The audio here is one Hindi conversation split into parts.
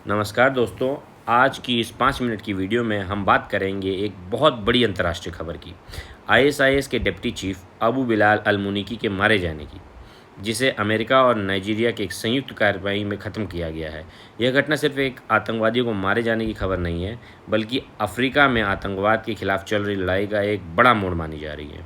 नमस्कार दोस्तों, आज की इस 5 मिनट की वीडियो में हम बात करेंगे एक बहुत बड़ी अंतर्राष्ट्रीय खबर की। आईएसआईएस के डिप्टी चीफ अबू बिलाल अल मुनीकी के मारे जाने की, जिसे अमेरिका और नाइजीरिया की एक संयुक्त कार्रवाई में ख़त्म किया गया है। यह घटना सिर्फ एक आतंकवादियों को मारे जाने की खबर नहीं है, बल्कि अफ्रीका में आतंकवाद के खिलाफ चल रही लड़ाई का एक बड़ा मोड़ मानी जा रही है।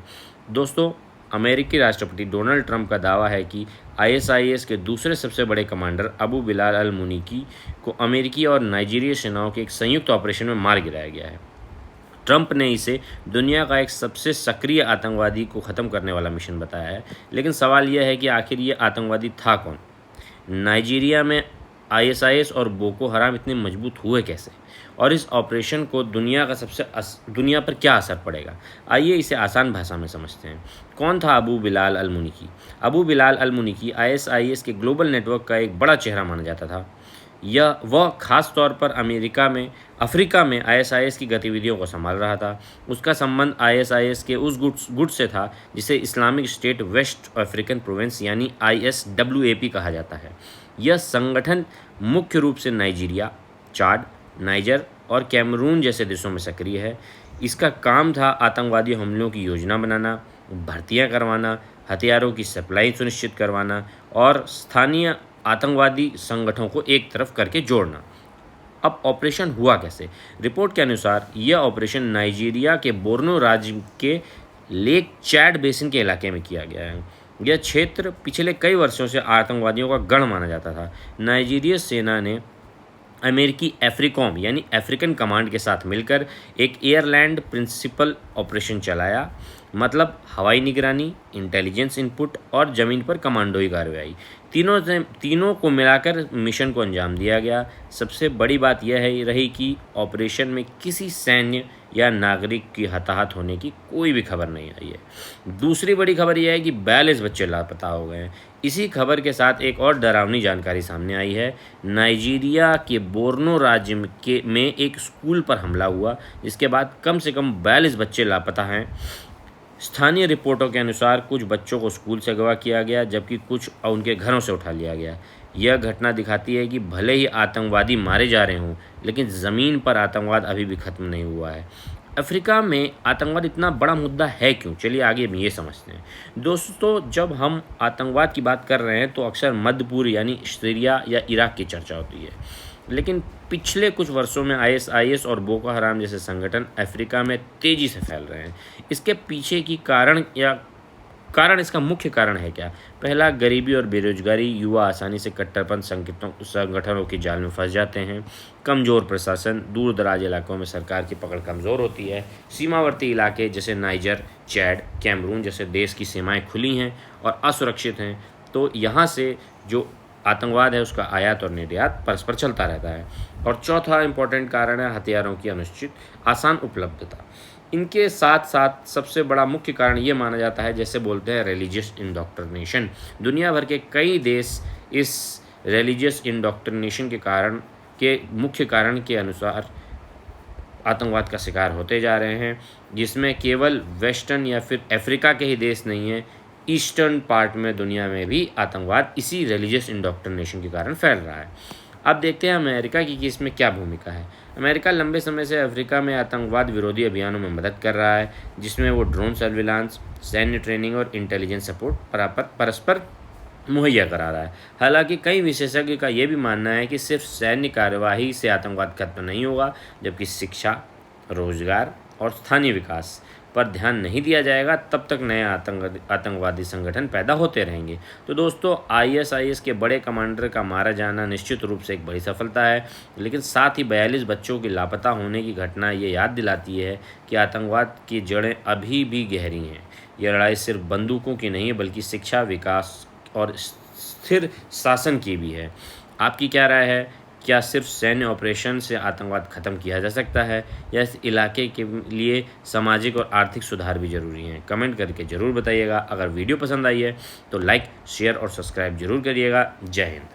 दोस्तों, अमेरिकी राष्ट्रपति डोनाल्ड ट्रंप का दावा है कि आईएसआईएस के दूसरे सबसे बड़े कमांडर अबू बिलाल अल मुनीकी को अमेरिकी और नाइजीरियाई सेनाओं के एक संयुक्त ऑपरेशन में मार गिराया गया है। ट्रंप ने इसे दुनिया का एक सबसे सक्रिय आतंकवादी को ख़त्म करने वाला मिशन बताया है। लेकिन सवाल यह है कि आखिर ये आतंकवादी था कौन? नाइजीरिया में आईएसआईएस और बोको हराम इतने मजबूत हुए कैसे, और इस ऑपरेशन को दुनिया पर क्या असर पड़ेगा? आइए इसे आसान भाषा में समझते हैं। कौन था अबू बिलाल अल मुनीकी? अबू बिलाल अल मुनीकी आईएसआईएस के ग्लोबल नेटवर्क का एक बड़ा चेहरा माना जाता था। वह खास तौर पर अफ्रीका में आईएसआईएस की गतिविधियों को संभाल रहा था। उसका संबंध आईएसआईएस के उस गुट से था जिसे Islamic State West African Province यानी ISWAP कहा जाता है। यह संगठन मुख्य रूप से नाइजीरिया, चाड, नाइजर और कैमरून जैसे देशों में सक्रिय है। इसका काम था आतंकवादी हमलों की योजना बनाना, भर्तियां करवाना, हथियारों की सप्लाई सुनिश्चित करवाना और स्थानीय आतंकवादी संगठनों को एक तरफ करके जोड़ना। अब ऑपरेशन हुआ कैसे? रिपोर्ट के अनुसार यह ऑपरेशन नाइजीरिया के बोर्नो राज्य के लेक चैड बेसिन के इलाके में किया गया है। यह क्षेत्र पिछले कई वर्षों से आतंकवादियों का गढ़ माना जाता था। नाइजीरिया सेना ने अमेरिकी एफ्रीकॉम यानी अफ्रीकन कमांड के साथ मिलकर एक एयरलैंड प्रिंसिपल ऑपरेशन चलाया, मतलब हवाई निगरानी, इंटेलिजेंस इनपुट और ज़मीन पर कमांडोई कार्रवाई। तीनों को मिलाकर मिशन को अंजाम दिया गया। सबसे बड़ी बात यह रही कि ऑपरेशन में किसी सैन्य या नागरिक की हताहत होने की कोई भी खबर नहीं आई है। दूसरी बड़ी खबर यह है कि 42 बच्चे लापता हो गए हैं। इसी खबर के साथ एक और डरावनी जानकारी सामने आई है। नाइजीरिया के बोर्नो राज्य में एक स्कूल पर हमला हुआ, जिसके बाद कम से कम 42 बच्चे लापता हैं। स्थानीय रिपोर्टों के अनुसार कुछ बच्चों को स्कूल से अगवा किया गया, जबकि कुछ उनके घरों से उठा लिया गया। यह घटना दिखाती है कि भले ही आतंकवादी मारे जा रहे हों, लेकिन ज़मीन पर आतंकवाद अभी भी ख़त्म नहीं हुआ है। अफ्रीका में आतंकवाद इतना बड़ा मुद्दा है क्यों? चलिए आगे हम ये समझते हैं। दोस्तों, जब हम आतंकवाद की बात कर रहे हैं तो अक्सर मध्य पूर्व यानी सीरिया या इराक की चर्चा होती है, लेकिन पिछले कुछ वर्षों में आईएसआईएस और बोको हराम जैसे संगठन अफ्रीका में तेज़ी से फैल रहे हैं। इसके पीछे की इसका मुख्य कारण है क्या? पहला, गरीबी और बेरोजगारी। युवा आसानी से कट्टरपंथ संगठनों की जाल में फंस जाते हैं। कमज़ोर प्रशासन। दूर दराज इलाकों में सरकार की पकड़ कमज़ोर होती है। सीमावर्ती इलाके जैसे नाइजर, चैड, कैमरून जैसे देश की सीमाएं खुली हैं और असुरक्षित हैं, तो यहाँ से जो आतंकवाद है उसका आयात और निर्यात परस्पर चलता रहता है। और चौथा इम्पोर्टेंट कारण है हथियारों की अनुचित आसान उपलब्धता। इनके साथ साथ सबसे बड़ा मुख्य कारण ये माना जाता है, जैसे बोलते हैं रिलीजियस इंडोक्ट्रिनेशन। दुनिया भर के कई देश इस रिलीजियस इंडोक्ट्रिनेशन के मुख्य कारण के अनुसार आतंकवाद का शिकार होते जा रहे हैं, जिसमें केवल वेस्टर्न या फिर अफ्रीका के ही देश नहीं है, ईस्टर्न पार्ट में दुनिया में भी आतंकवाद इसी रिलीजियस इंडोक्ट्रिनेशन के कारण फैल रहा है। अब देखते हैं अमेरिका की कि इसमें क्या भूमिका है। अमेरिका लंबे समय से अफ्रीका में आतंकवाद विरोधी अभियानों में मदद कर रहा है, जिसमें वो ड्रोन सर्विलांस, सैन्य ट्रेनिंग और इंटेलिजेंस सपोर्ट परस्पर मुहैया करा रहा है। हालांकि कई विशेषज्ञ का ये भी मानना है कि सिर्फ सैन्य कार्यवाही से आतंकवाद खत्म नहीं होगा, जबकि शिक्षा, रोजगार और स्थानीय विकास पर ध्यान नहीं दिया जाएगा, तब तक नए आतंकवादी संगठन पैदा होते रहेंगे। तो दोस्तों, आईएसआईएस के बड़े कमांडर का मारा जाना निश्चित रूप से एक बड़ी सफलता है, लेकिन साथ ही 42 बच्चों की लापता होने की घटना ये याद दिलाती है कि आतंकवाद की जड़ें अभी भी गहरी हैं। यह लड़ाई सिर्फ बंदूकों की नहीं है, बल्कि शिक्षा, विकास और स्थिर शासन की भी है। आपकी क्या राय है? क्या सिर्फ सैन्य ऑपरेशन से आतंकवाद खत्म किया जा सकता है, या इस इलाके के लिए सामाजिक और आर्थिक सुधार भी जरूरी हैं? कमेंट करके ज़रूर बताइएगा। अगर वीडियो पसंद आई है तो लाइक, शेयर और सब्सक्राइब जरूर करिएगा। जय हिंद।